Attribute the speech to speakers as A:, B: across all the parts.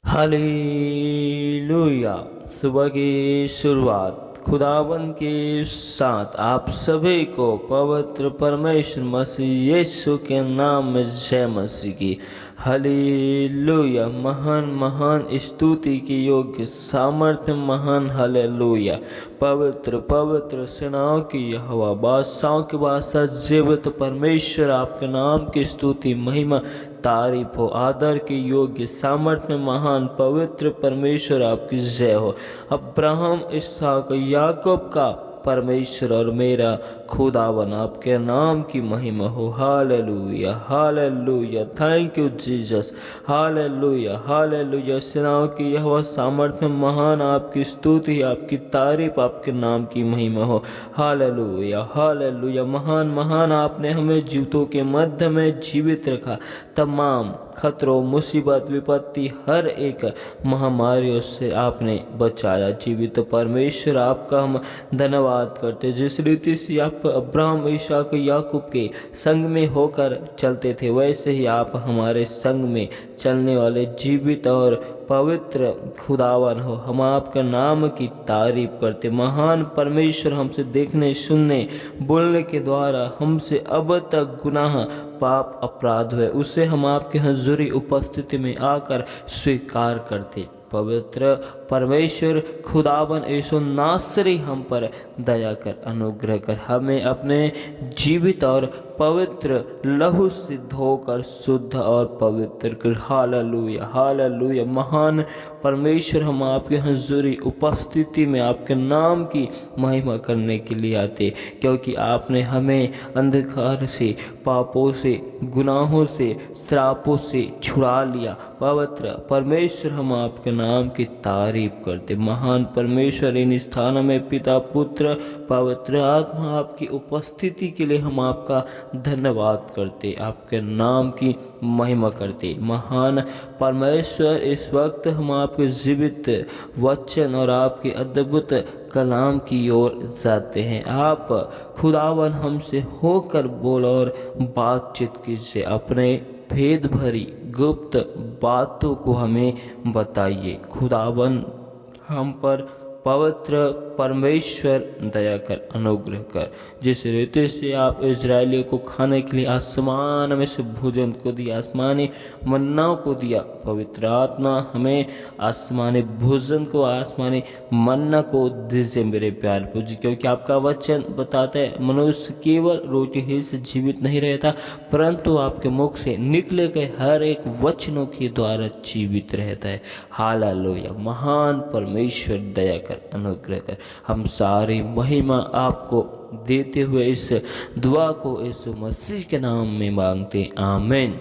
A: Hallelujah. सुबह की शुरुआत खुदावन के साथ आप सभी को पवित्र परमेश्वर मसीह यीशु के नाम में जय मसीह की। हालेलुया। महान महान स्तुति की योग्य सामर्थ्य महान हालेलुया। पवित्र पवित्र सेनाओं की यहोवा बादशाहों के बादशाह जीवित परमेश्वर आपके नाम की स्तुति महिमा तारीफ हो। आदर के योग्य सामर्थ्य में महान पवित्र परमेश्वर आपकी जय हो। अब्राहम इसहाक याकूब का परमेश्वर और मेरा खुदावन आपके नाम की महिमा हो। Hallelujah hallelujah. Thank you Jesus. Hallelujah hallelujah. सेनाओं की यह सामर्थ्य में महान आपकी स्तुति आपकी तारीफ आपके नाम की महिमा हो। Hallelujah hallelujah. महान महान आपने हमें जीवितों के मध्य में जीवित रखा। तमाम खतरों मुसीबत विपत्ति हर एक महामारियों से आपने बचाया। जीवित परमेश्वर आपका हम धन्यवाद करते। जिस रीति से आप अब्राहम इसहाक याकूब के संग में होकर चलते थे वैसे ही आप हमारे संग में चलने वाले जीवित और पवित्र खुदावन हो। हम आपका नाम की तारीफ करते। महान परमेश्वर हमसे देखने सुनने बोलने के द्वारा हमसे अब तक गुनाह पाप अपराध हुए उसे हम आपके हजूरी उपस्थिति में आकर स्वीकार करते। पवित्र परमेश्वर खुदावन यीशु नासरी हम पर दया कर अनुग्रह कर हमें अपने जीवित और पवित्र लहू से धोकर शुद्ध और पवित्र कर। Hallelujah hallelujah. महान परमेश्वर हम आपके हजूरी उपस्थिति में आपके नाम की महिमा करने के लिए आते क्योंकि आपने हमें अंधकार से पापों से गुनाहों से श्रापों से छुड़ा लिया। पवित्र परमेश्वर हम आपके नाम की तारीफ करते। महान परमेश्वर इन स्थानों में पिता पुत्र पवित्र आत्मा आपकी उपस्थिति के लिए हम आपका धन्यवाद करते आपके नाम की महिमा करते। महान परमेश्वर इस वक्त हम आपके जीवित वचन और आपके अद्भुत कलाम की ओर जाते हैं। आप खुदावन हमसे होकर बोलो और बातचीत कीजिए। अपने भेद भरी गुप्त बातों को हमें बताइए। खुदावन हम पर पवित्र परमेश्वर दया कर अनुग्रह कर। जिस रीति से आप इजरायलियों को खाने के लिए आसमान में से भोजन को दिया आसमानी मन्ना को दिया पवित्र आत्मा हमें आसमानी भोजन को आसमानी मन्ना को दीजिए मेरे प्यार पूजी। क्योंकि आपका वचन बताता है मनुष्य केवल रोटी ही से जीवित नहीं रहता परंतु आपके मुख से निकले गए हर एक वचनों के द्वारा जीवित रहता है। हालेलुया। महान परमेश्वर दया कर अनुग्रह कर। हम सारी महिमा आपको देते हुए इस दुआ को यीशु मसीह के नाम में मांगते आमीन।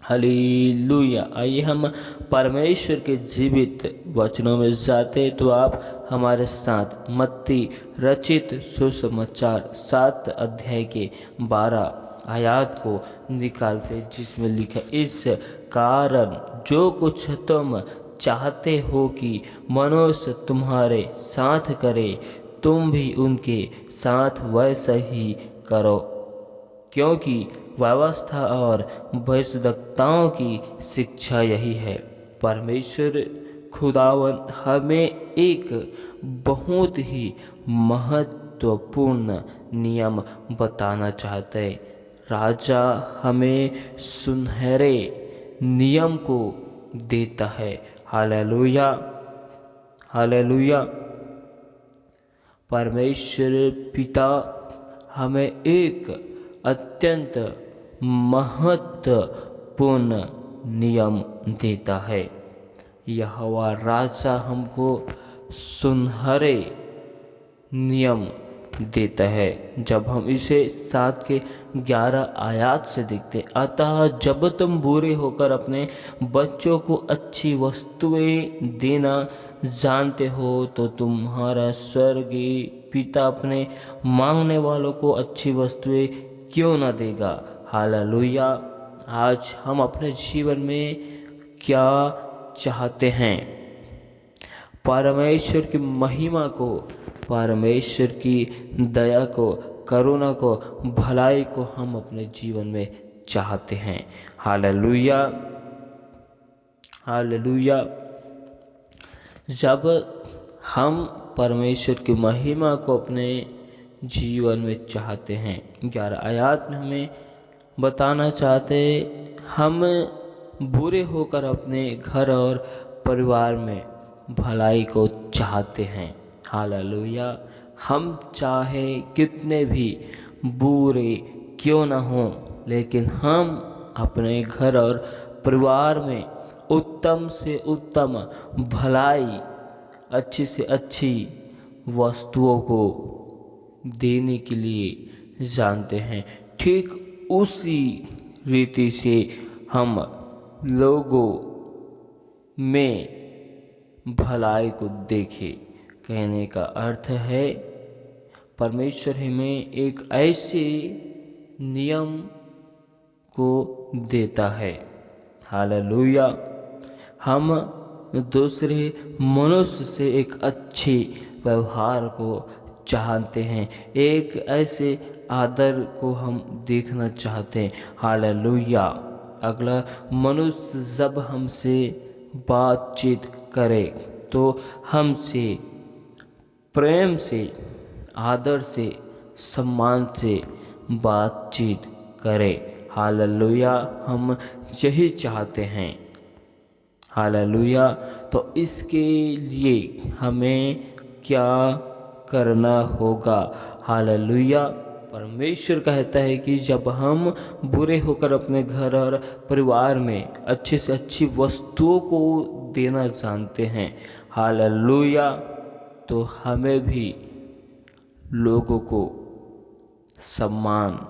A: हालेलुया। आइए हम परमेश्वर के जीवित वचनों में जाते तो आप हमारे साथ मत्ती रचित सुसमाचार 7 अध्याय के 12 आयत को निकालते जिसमें लिखा इस कारण जो कुछ तुम चाहते हो कि मनुष्य तुम्हारे साथ करे तुम भी उनके साथ वैसा ही करो क्योंकि व्यवस्था और भविष्यद्वक्ताओं की शिक्षा यही है। परमेश्वर खुदावन हमें एक बहुत ही महत्वपूर्ण नियम बताना चाहते हैं। राजा हमें सुनहरे नियम को देता है। Hallelujah hallelujah. परमेश्वर पिता हमें एक अत्यंत महत्वपूर्ण नियम देता है। यहोवा राजा हमको सुनहरे नियम देता है। जब हम इसे 7 के 11 आयत से देखते अतः जब तुम बूढ़े होकर अपने बच्चों को अच्छी वस्तुएं देना जानते हो तो तुम्हारा स्वर्गीय पिता अपने मांगने वालों को अच्छी वस्तुएं क्यों न देगा। हालेलुया। आज हम अपने जीवन में क्या चाहते हैं? परमेश्वर की महिमा को परमेश्वर की दया को करुणा को भलाई को हम अपने जीवन में चाहते हैं। हालेलुया। हालेलुया। जब हम परमेश्वर की महिमा को अपने जीवन में चाहते हैं, 11 आयत में हमें बताना चाहते हम बुरे होकर अपने घर और परिवार में भलाई को चाहते हैं। हालेलुया। हम चाहे कितने भी बुरे क्यों न हों, लेकिन हम अपने घर और परिवार में उत्तम से उत्तम भलाई, अच्छी से अच्छी वस्तुओं को देने के लिए जानते हैं। ठीक उसी रीति से हम लोगों में भलाई को देखें। कहने का अर्थ है परमेश्वर हमें एक ऐसे नियम को देता है। हालेलुया। हम दूसरे मनुष्य से एक अच्छे व्यवहार को चाहते हैं, एक ऐसे आदर को हम देखना चाहते हैं। हालेलुया। अगला मनुष्य जब हमसे बातचीत करे तो हमसे प्रेम से, आदर से, सम्मान से बातचीत करे। हालेलुया। हम यही चाहते हैं। हालेलुया। तो इसके लिए हमें क्या करना होगा? हालेलुया। परमेश्वर कहता है कि जब हम बुरे होकर अपने घर और परिवार में अच्छे से अच्छी वस्तुओं को देना जानते हैं, हालेलुया, तो हमें भी लोगों को सम्मान,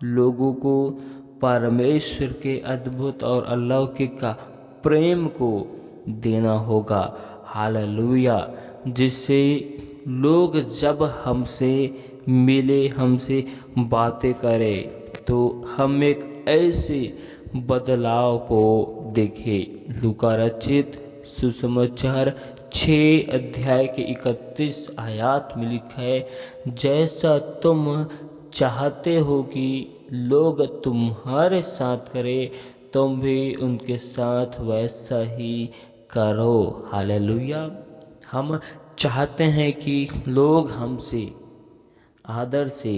A: लोगों को परमेश्वर के अद्भुत और अलौकिक का प्रेम को देना होगा। हालेलुया। जिससे लोग जब हमसे मिले, हमसे बातें करें, तो हम एक ऐसे बदलाव को देखें। लूका रचित सुसमाचार 6 अध्याय के 31 आयत में लिखा है, जैसा तुम चाहते हो कि लोग तुम्हारे साथ करें, तुम भी उनके साथ वैसा ही करो। हालेलुया। हम चाहते हैं कि लोग हमसे आदर से,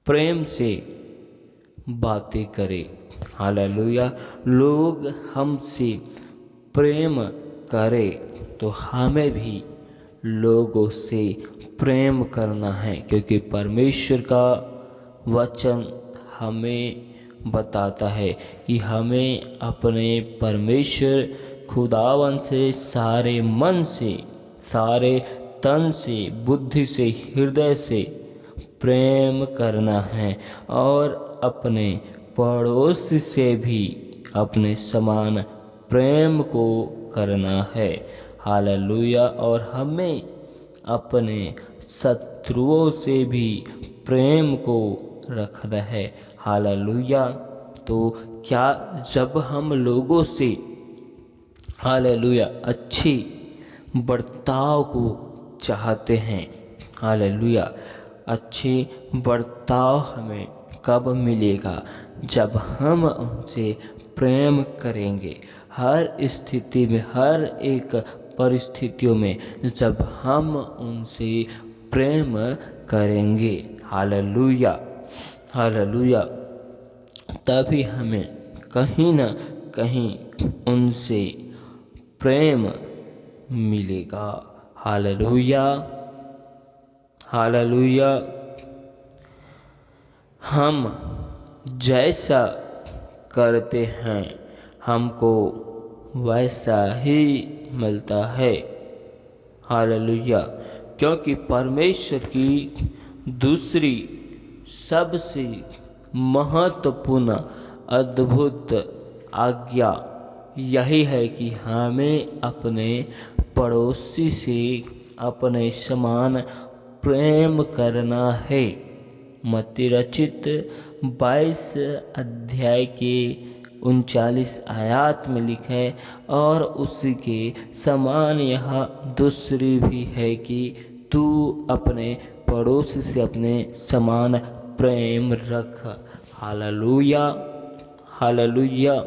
A: प्रेम से बातें करें। हालेलुया। लोग हमसे प्रेम करें तो हमें भी लोगों से प्रेम करना है, क्योंकि परमेश्वर का वचन हमें बताता है कि हमें अपने परमेश्वर खुदावन से सारे मन से, सारे तन से, बुद्धि से, हृदय से प्रेम करना है, और अपने पड़ोसी से भी अपने समान प्रेम को करना है। हालेलुया। और हमें अपने शत्रुओं से भी प्रेम को रखना है। हालेलुया। तो क्या जब हम लोगों से, हालेलुया, अच्छी बर्ताव को चाहते हैं, हालेलुया, अच्छी बर्ताव हमें कब मिलेगा? जब हम उनसे प्रेम करेंगे। हर स्थिति में, हर एक परिस्थितियों में जब हम उनसे प्रेम करेंगे, हालेलुया, हालेलुया, तभी हमें कहीं ना कहीं उनसे प्रेम मिलेगा। Hallelujah, hallelujah. हम जैसा करते हैं हमको वैसा ही मिलता है। हालेलुया। क्योंकि परमेश्वर की दूसरी सबसे महत्वपूर्ण अद्भुत आज्ञा यही है कि हमें अपने पड़ोसी से अपने समान प्रेम करना है। मत्ती रचित 22 अध्याय के 39 आयत में लिखा है, और उसी के समान यह दूसरी भी है कि तू अपने पड़ोसी से अपने समान प्रेम रख। Hallelujah, hallelujah.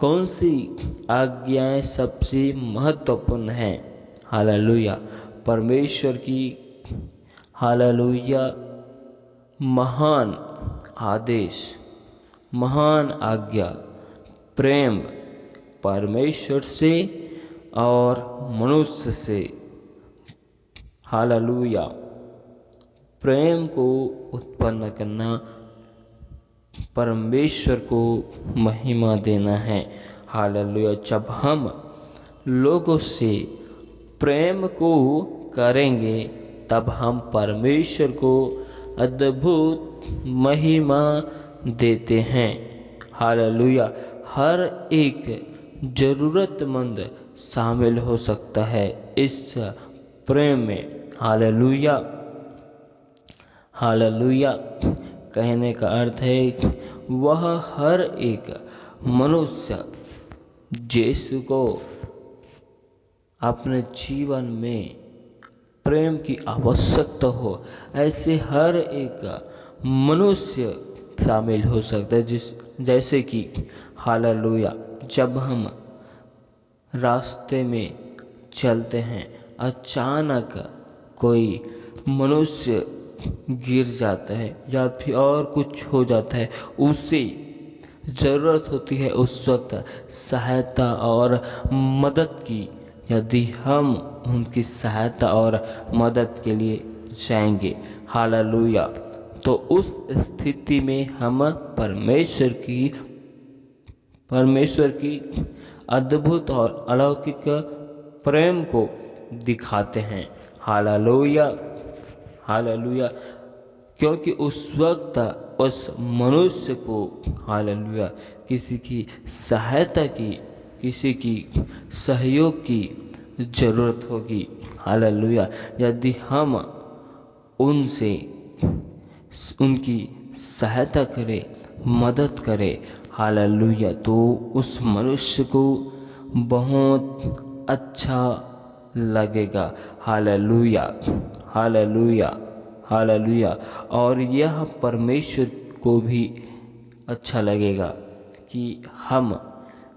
A: कौन सी आज्ञाएं सबसे महत्वपूर्ण हैं? हालेलुया। परमेश्वर की हालेलुया महान आदेश, महान आज्ञा, प्रेम परमेश्वर से और मनुष्य से। हालेलुया। प्रेम को उत्पन्न करना, परमेश्वर को महिमा देना है। हालेलुया। जब हम लोगों से प्रेम को करेंगे तब हम परमेश्वर को अद्भुत महिमा देते हैं। हालेलुया। हर एक ज़रूरतमंद शामिल हो सकता है इस प्रेम में। हालेलुया। हालेलुया। कहने का अर्थ है वह हर एक मनुष्य यीशु को अपने जीवन में प्रेम की आवश्यकता हो, ऐसे हर एक मनुष्य शामिल हो सकता है। जैसे कि हालेलुया, जब हम रास्ते में चलते हैं, अचानक कोई मनुष्य गिर जाता है या फिर और कुछ हो जाता है, उसे ज़रूरत होती है उस वक्त सहायता और मदद की। यदि हम उनकी सहायता और मदद के लिए जाएंगे, हालेलुया, तो उस स्थिति में हम परमेश्वर की अद्भुत और अलौकिक प्रेम को दिखाते हैं। हालेलुया। हालेलुया। क्योंकि उस वक्त उस मनुष्य को हालेलुया किसी की सहायता की, किसी की सहयोग की ज़रूरत होगी। हालेलुया। यदि हम उनकी सहायता करें, मदद करें, हालेलुया, तो उस मनुष्य को बहुत अच्छा लगेगा। हालेलुया। हालेलुया। हालेलुया। और यह परमेश्वर को भी अच्छा लगेगा कि हम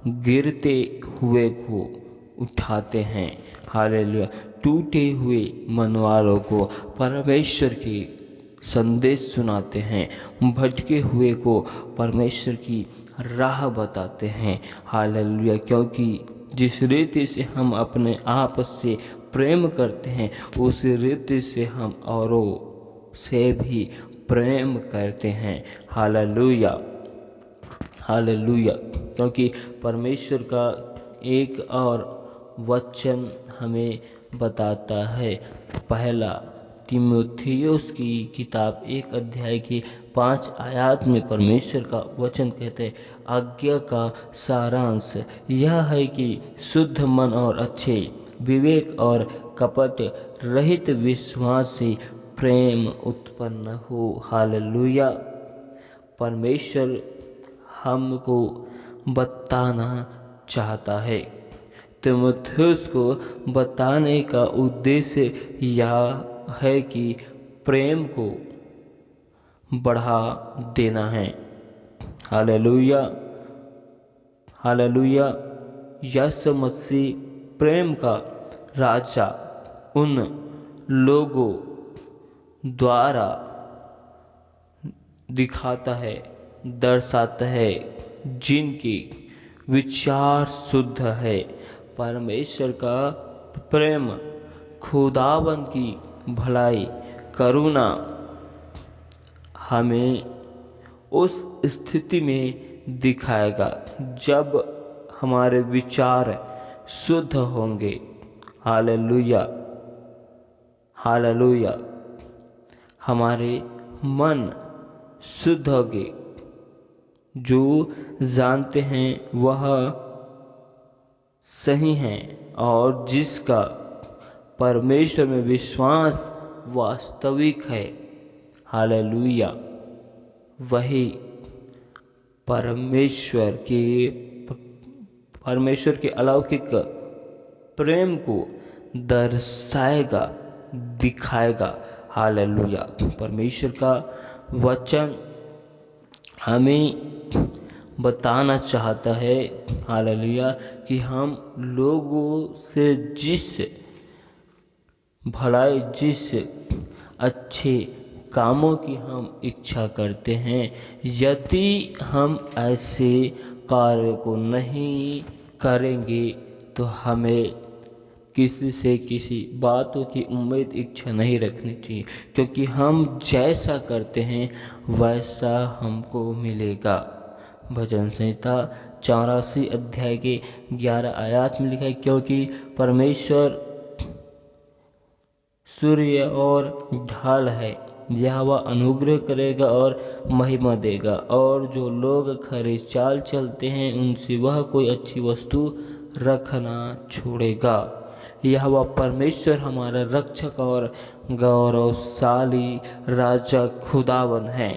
A: गिरते हुए को उठाते हैं। हालेलुया। टूटे हुए मन वालों को परमेश्वर की संदेश सुनाते हैं, भटके हुए को परमेश्वर की राह बताते हैं। हालेलुया। क्योंकि जिस रीति से हम अपने आप से प्रेम करते हैं, उस रीति से हम औरों से भी प्रेम करते हैं। हालेलुया। हालेलुया। क्योंकि परमेश्वर का एक और वचन हमें बताता है, पहला तीमुथियुस की किताब 1 अध्याय की 5 आयत में परमेश्वर का वचन कहते हैं, आज्ञा का सारांश यह है कि शुद्ध मन और अच्छे विवेक और कपट रहित विश्वास से प्रेम उत्पन्न हो। हालेलुया। परमेश्वर हमको बताना चाहता है, तीमुथियुस को बताने का उद्देश्य यह है कि प्रेम को बढ़ा देना है। हालेलुया। हालेलुया। यीशु मसीह प्रेम का राजा उन लोगों द्वारा दिखाता है, दर्शाता है जिनकी विचार शुद्ध है। परमेश्वर का प्रेम खुदावन की भलाई, करुणा हमें उस स्थिति में दिखाएगा जब हमारे विचार शुद्ध होंगे। हालेलुया। हालेलुया। हमारे मन शुद्ध होंगे, जो जानते हैं वह सही है और जिसका परमेश्वर में विश्वास वास्तविक है। हालेलुया। वही परमेश्वर के अलौकिक प्रेम को दर्शाएगा, दिखाएगा। हालेलुया। परमेश्वर का वचन हमें बताना चाहता है, हालेलुया, कि हम लोगों से जिस भलाई, जिस अच्छे कामों की हम इच्छा करते हैं, यदि हम ऐसे कार्य को नहीं करेंगे तो हमें किसी से किसी बातों की उम्मीद इच्छा नहीं रखनी चाहिए, क्योंकि हम जैसा करते हैं वैसा हमको मिलेगा। भजन संहिता 84 अध्याय के 11 आयत में लिखा है, क्योंकि परमेश्वर सूर्य और ढाल है, यहोवा अनुग्रह करेगा और महिमा देगा, और जो लोग खरे चाल चलते हैं उनसे वह कोई अच्छी वस्तु रखना छोड़ेगा। यहोवा परमेश्वर हमारा रक्षक और गौरवशाली राजा खुदावन है।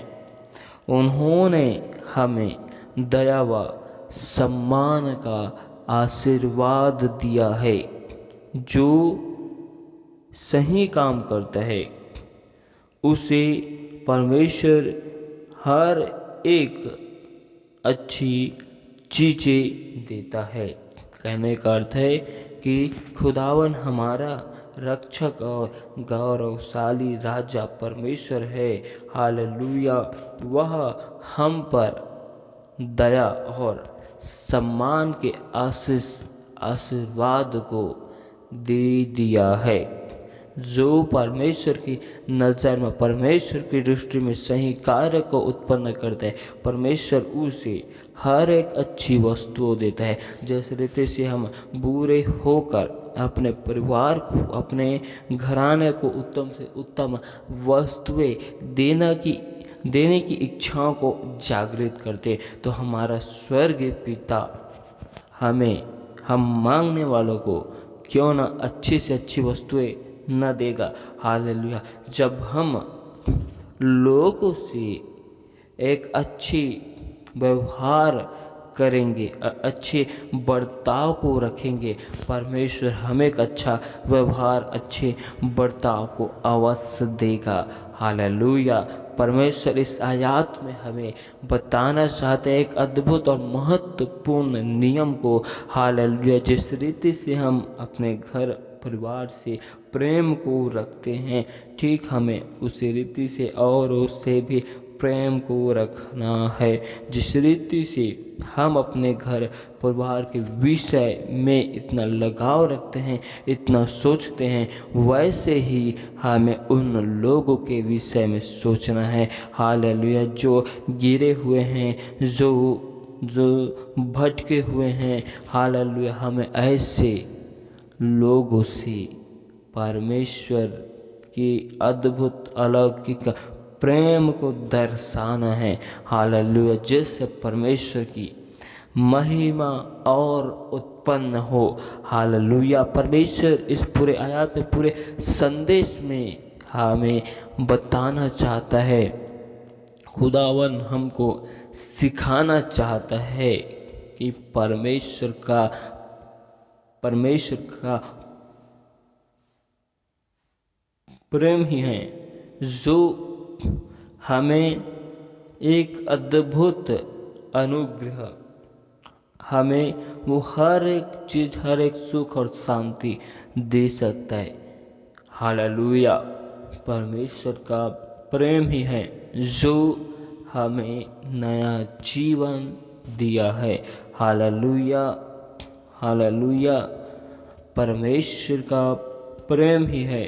A: उन्होंने हमें दया व सम्मान का आशीर्वाद दिया है। जो सही काम करता है उसे परमेश्वर हर एक अच्छी चीज़ें देता है। कहने का अर्थ है कि खुदावन हमारा रक्षक और गौरवशाली राजा परमेश्वर है। हालेलुया। वह हम पर दया और सम्मान के आशीर्वाद को दे दिया है। जो परमेश्वर की नज़र में, परमेश्वर की दृष्टि में सही कार्य को उत्पन्न करता है, परमेश्वर उसे हर एक अच्छी वस्तुओं देता है। जैसे रीति से हम बुरे होकर अपने परिवार को, अपने घराने को उत्तम से उत्तम वस्तुएं देने की इच्छाओं को जागृत करते, तो हमारा स्वर्गीय पिता हम मांगने वालों को क्यों ना अच्छी से अच्छी वस्तुएं न देगा। हालेलुया। जब हम लोगों से एक अच्छी व्यवहार करेंगे, अच्छे बर्ताव को रखेंगे, परमेश्वर हमें एक अच्छा व्यवहार, अच्छे बर्ताव को अवश्य देगा। हालेलुया। परमेश्वर इस आयत में हमें बताना चाहते हैं एक अद्भुत और महत्वपूर्ण नियम को। हालेलुया। जिस रीति से हम अपने घर परिवार से प्रेम को रखते हैं, ठीक हमें उसी रीति से और उससे भी प्रेम को रखना है। जिस रीति से हम अपने घर परिवार के विषय में इतना लगाव रखते हैं, इतना सोचते हैं, वैसे ही हमें उन लोगों के विषय में सोचना है। हालेलुया। जो गिरे हुए हैं, जो भटके हुए हैं, हालेलुया, हमें ऐसे लोगों से परमेश्वर की अद्भुत अलौकिक प्रेम को दर्शाना है। हालेलुया। जिससे परमेश्वर की महिमा और उत्पन्न हो। हालेलुया। परमेश्वर इस पूरे आयत में, पूरे संदेश में हमें बताना चाहता है, खुदावन हमको सिखाना चाहता है कि परमेश्वर का प्रेम ही है जो हमें एक अद्भुत अनुग्रह, हमें वो हर एक चीज़, हर एक सुख और शांति दे सकता है। हालेलुया। परमेश्वर का प्रेम ही है जो हमें नया जीवन दिया है। हालेलुया। हालेलुया। परमेश्वर का प्रेम ही है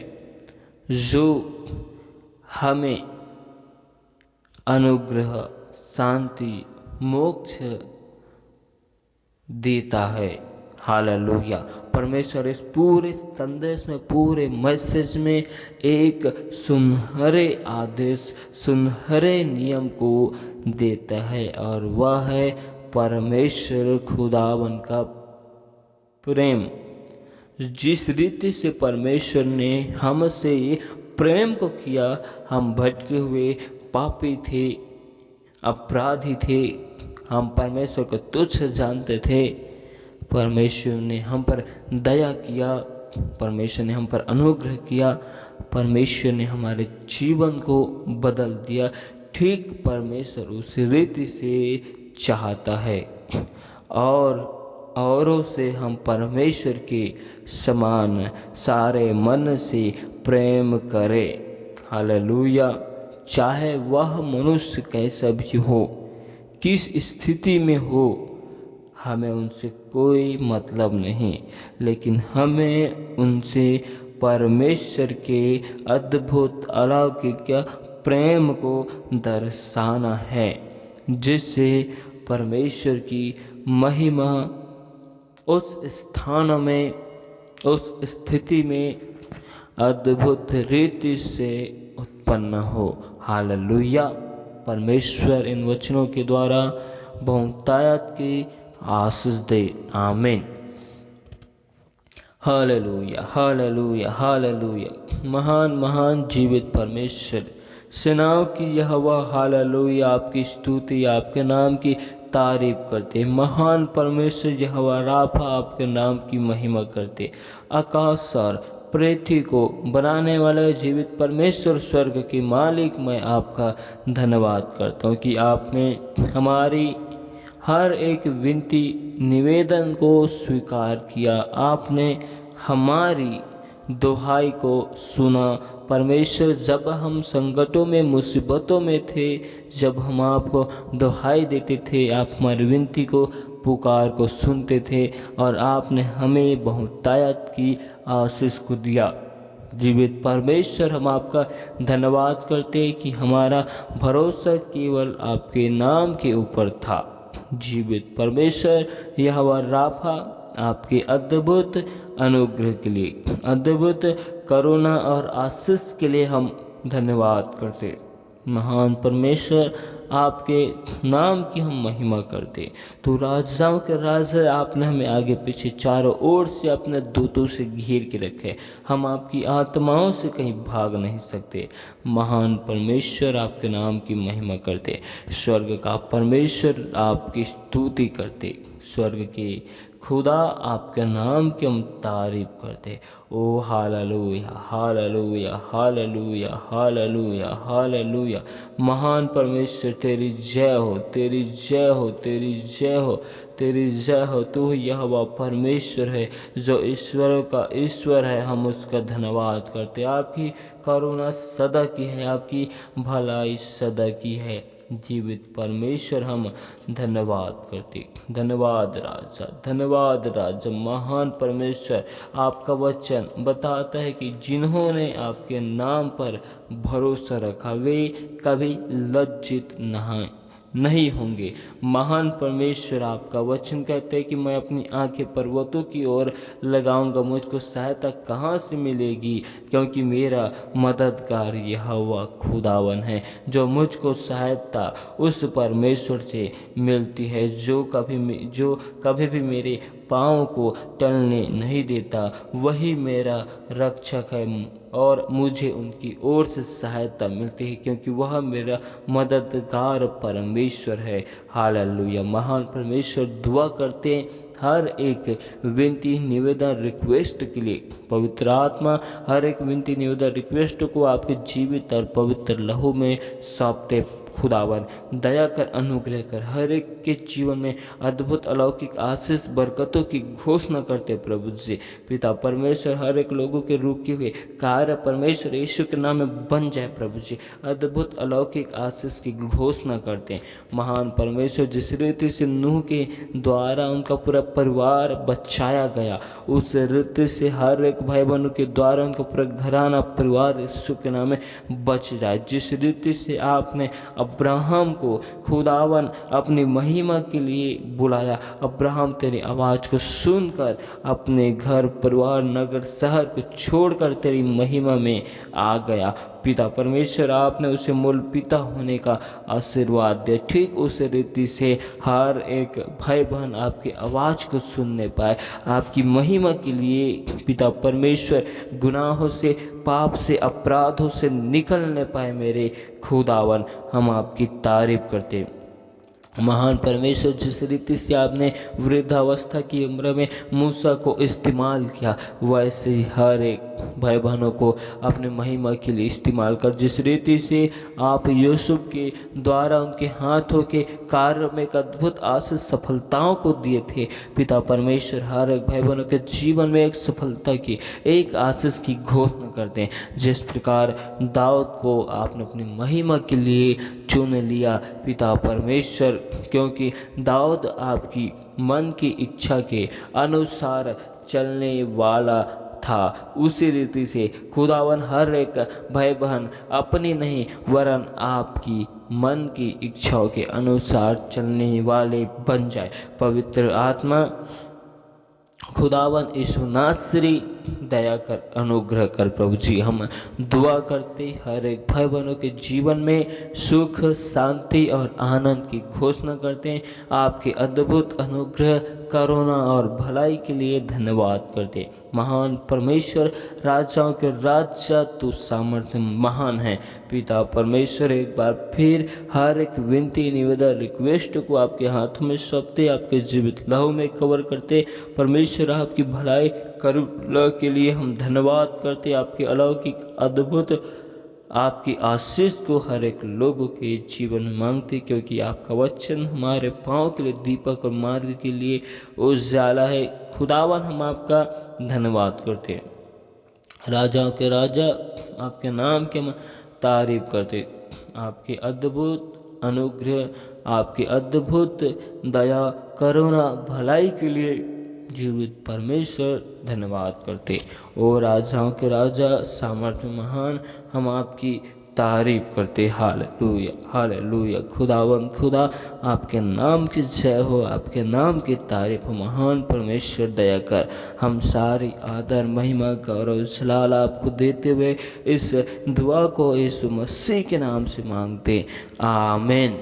A: जो हमें अनुग्रह, शांति, मोक्ष देता है। हालेलुया। परमेश्वर इस पूरे संदेश में, पूरे मैसेज में एक सुनहरे आदेश, सुनहरे नियम को देता है, और वह है परमेश्वर खुदावन का प्रेम। जिस रीति से परमेश्वर ने हमसे प्रेम को किया, हम भटके हुए पापी थे, अपराधी थे, हम परमेश्वर को तुच्छ जानते थे, परमेश्वर ने हम पर दया किया, परमेश्वर ने हम पर अनुग्रह किया, परमेश्वर ने हमारे जीवन को बदल दिया। ठीक परमेश्वर उस रीति से चाहता है और औरों से हम परमेश्वर के समान सारे मन से प्रेम करें। हालेलुया। चाहे वह मनुष्य कैसा भी हो, किस स्थिति में हो, हमें उनसे कोई मतलब नहीं, लेकिन हमें उनसे परमेश्वर के अद्भुत अलौकिक प्रेम को दर्शाना है, जिससे परमेश्वर की महिमा उस स्थान में, उस स्थिति में अद्भुत रीति से उत्पन्न हो। हालेलुया। परमेश्वर इन वचनों के द्वारा बहुतायत की आशीष दे। आमीन। Hallelujah, hallelujah, hallelujah. महान महान जीवित परमेश्वर, सेनाओं की यहोवा, हालेलुया, आपकी स्तुति, आपके नाम की तारीफ करते। महान परमेश्वर यहोवा राफा, आपके नाम की महिमा करते। आकाश और पृथ्वी को बनाने वाले जीवित परमेश्वर, स्वर्ग के मालिक, मैं आपका धन्यवाद करता हूँ कि आपने हमारी हर एक विनती निवेदन को स्वीकार किया। आपने हमारी दुहाई को सुना। परमेश्वर, जब हम संकटों में, मुसीबतों में थे, जब हम आपको दुहाई देते थे, आप हमारी विनती को, पुकार को सुनते थे और आपने हमें बहुतायत की आशीष को दिया। जीवित परमेश्वर, हम आपका धन्यवाद करते हैं कि हमारा भरोसा केवल आपके नाम के ऊपर था। जीवित परमेश्वर यहोवा राफा, आपके अद्भुत अनुग्रह के लिए, अद्भुत करुणा और आशीष के लिए हम धन्यवाद करते। महान परमेश्वर, आपके नाम की हम महिमा करते। तो राजाओं के राजा, आपने हमें आगे पीछे चारों ओर से अपने दूतों से घेर के रखे। हम आपकी आत्माओं से कहीं भाग नहीं सकते। महान परमेश्वर, आपके नाम की महिमा करते। स्वर्ग का परमेश्वर, आपकी स्तुति करते। स्वर्ग के खुदा, आपके नाम की हम तारीफ करते। ओ hallelujah, hallelujah, hallelujah, hallelujah, hallelujah. महान परमेश्वर, तेरी जय हो, तेरी जय हो, तेरी जय हो, तेरी जय हो। तू यहोवा परमेश्वर है जो ईश्वरों का ईश्वर है। हम उसका धन्यवाद करते। आपकी करुणा सदा की है, आपकी भलाई सदा की है। जीवित परमेश्वर, हम धन्यवाद करते। धन्यवाद राजा, धन्यवाद राजा। महान परमेश्वर, आपका वचन बताता है कि जिन्होंने आपके नाम पर भरोसा रखा वे कभी लज्जित नहीं होंगे। महान परमेश्वर, आपका वचन कहते हैं कि मैं अपनी आंखें पर्वतों की ओर लगाऊंगा, मुझको सहायता कहाँ से मिलेगी, क्योंकि मेरा मददगार यहोवा खुदावन है, जो मुझको सहायता उस परमेश्वर से मिलती है, जो कभी भी मेरे पाँव को टलने नहीं देता। वही मेरा रक्षक है और मुझे उनकी ओर से सहायता मिलती है, क्योंकि वह मेरा मददगार परमेश्वर है। हालेलुया। महान परमेश्वर, दुआ करते हैं हर एक विनती, निवेदन, रिक्वेस्ट के लिए। पवित्र आत्मा हर एक विनती, निवेदन, रिक्वेस्ट को आपके जीवित और पवित्र लहू में सौंपते। खुदावन, दया कर, अनुग्रह कर, हर एक के जीवन में अद्भुत अलौकिक आशीष बरकतों की घोषणा करते प्रभु जी। पिता परमेश्वर, हर एक लोगों के रुके हुए कार्य परमेश्वर यीशु के नाम में बन जाए प्रभु जी। अद्भुत अलौकिक आशीष की घोषणा करते हैं। महान परमेश्वर, जिस रीति से नूह के द्वारा उनका पूरा परिवार बचाया गया, उस रीति से हर एक भाई बहनों के द्वारा उनका पूरा घराना परिवार यीशु के नाम में बच जाए। जिस रीति से आपने अब्राहम को खुदावन अपनी महिमा के लिए बुलाया, अब्राहम तेरी आवाज़ को सुनकर अपने घर, परिवार, नगर, शहर को छोड़कर तेरी महिमा में आ गया। पिता परमेश्वर, आपने उसे मूल पिता होने का आशीर्वाद दिया। ठीक उस रीति से हर एक भाई बहन आपकी आवाज़ को सुनने पाए, आपकी महिमा के लिए पिता परमेश्वर गुनाहों से, पाप से, अपराधों से निकलने पाए। मेरे खुदावन, हम आपकी तारीफ करते। महान परमेश्वर, जिस रीति से आपने वृद्धावस्था की उम्र में मूसा को इस्तेमाल किया, वैसे ही हर एक भाई बहनों को अपने महिमा के लिए इस्तेमाल कर, जिस रीति से आप यूसुफ के द्वारा उनके हाथों के कार्य में एक अद्भुत आशीष सफलताओं को दिए थे। पिता परमेश्वर हर एक भाई बहनों के जीवन में एक सफलता की, एक आशीष की घोषणा करते हैं। जिस प्रकार दाऊद को आपने अपनी महिमा के लिए चुन लिया पिता परमेश्वर, क्योंकि दाऊद आपकी मन की इच्छा के अनुसार चलने वाला था। उसी रीति से खुदावन हर एक भाई बहन अपनी नहीं वरन आपकी मन की इच्छाओं के अनुसार चलने वाले बन जाए। पवित्र आत्मा खुदावन यीशु नासरी दया कर, अनुग्रह कर। प्रभु जी, हम दुआ करते हर एक भाई बहनों के जीवन में सुख, शांति और आनंद की घोषणा करते हैं। आपके अद्भुत अनुग्रह, करुणा और भलाई के लिए धन्यवाद करते हैं। महान परमेश्वर, राजाओं के राजा तू सामर्थ्य महान है। पिता परमेश्वर, एक बार फिर हर एक विनती, निवेदन, रिक्वेस्ट को आपके हाथों में सौंपते, आपके जीवित लहू में कवर करते। परमेश्वर, आपकी भलाई करुणा के लिए हम धन्यवाद करते। आपके अलौकिक अद्भुत आपकी आशीष को हर एक लोगों के जीवन में मांगते, क्योंकि आपका वचन हमारे पाँव के लिए दीपक और मार्ग के लिए उजाला है। खुदावन, हम आपका धन्यवाद करते हैं। राजाओं के राजा आपके नाम के तारीफ करते। आपके अद्भुत अनुग्रह, आपकी अद्भुत दया, करुणा, भलाई के लिए जीवित परमेश्वर धन्यवाद करते। ओ राजाओं के राजा, सामर्थ्य महान, हम आपकी तारीफ करते। Hallelujah, hallelujah. खुदावन खुदा, आपके नाम की जय हो, आपके नाम की तारीफ हो। महान परमेश्वर, दया कर। हम सारी आदर, महिमा, गौरव, जलाल आपको देते हुए इस दुआ को यीशु मसीह के नाम से मांगते। आमीन।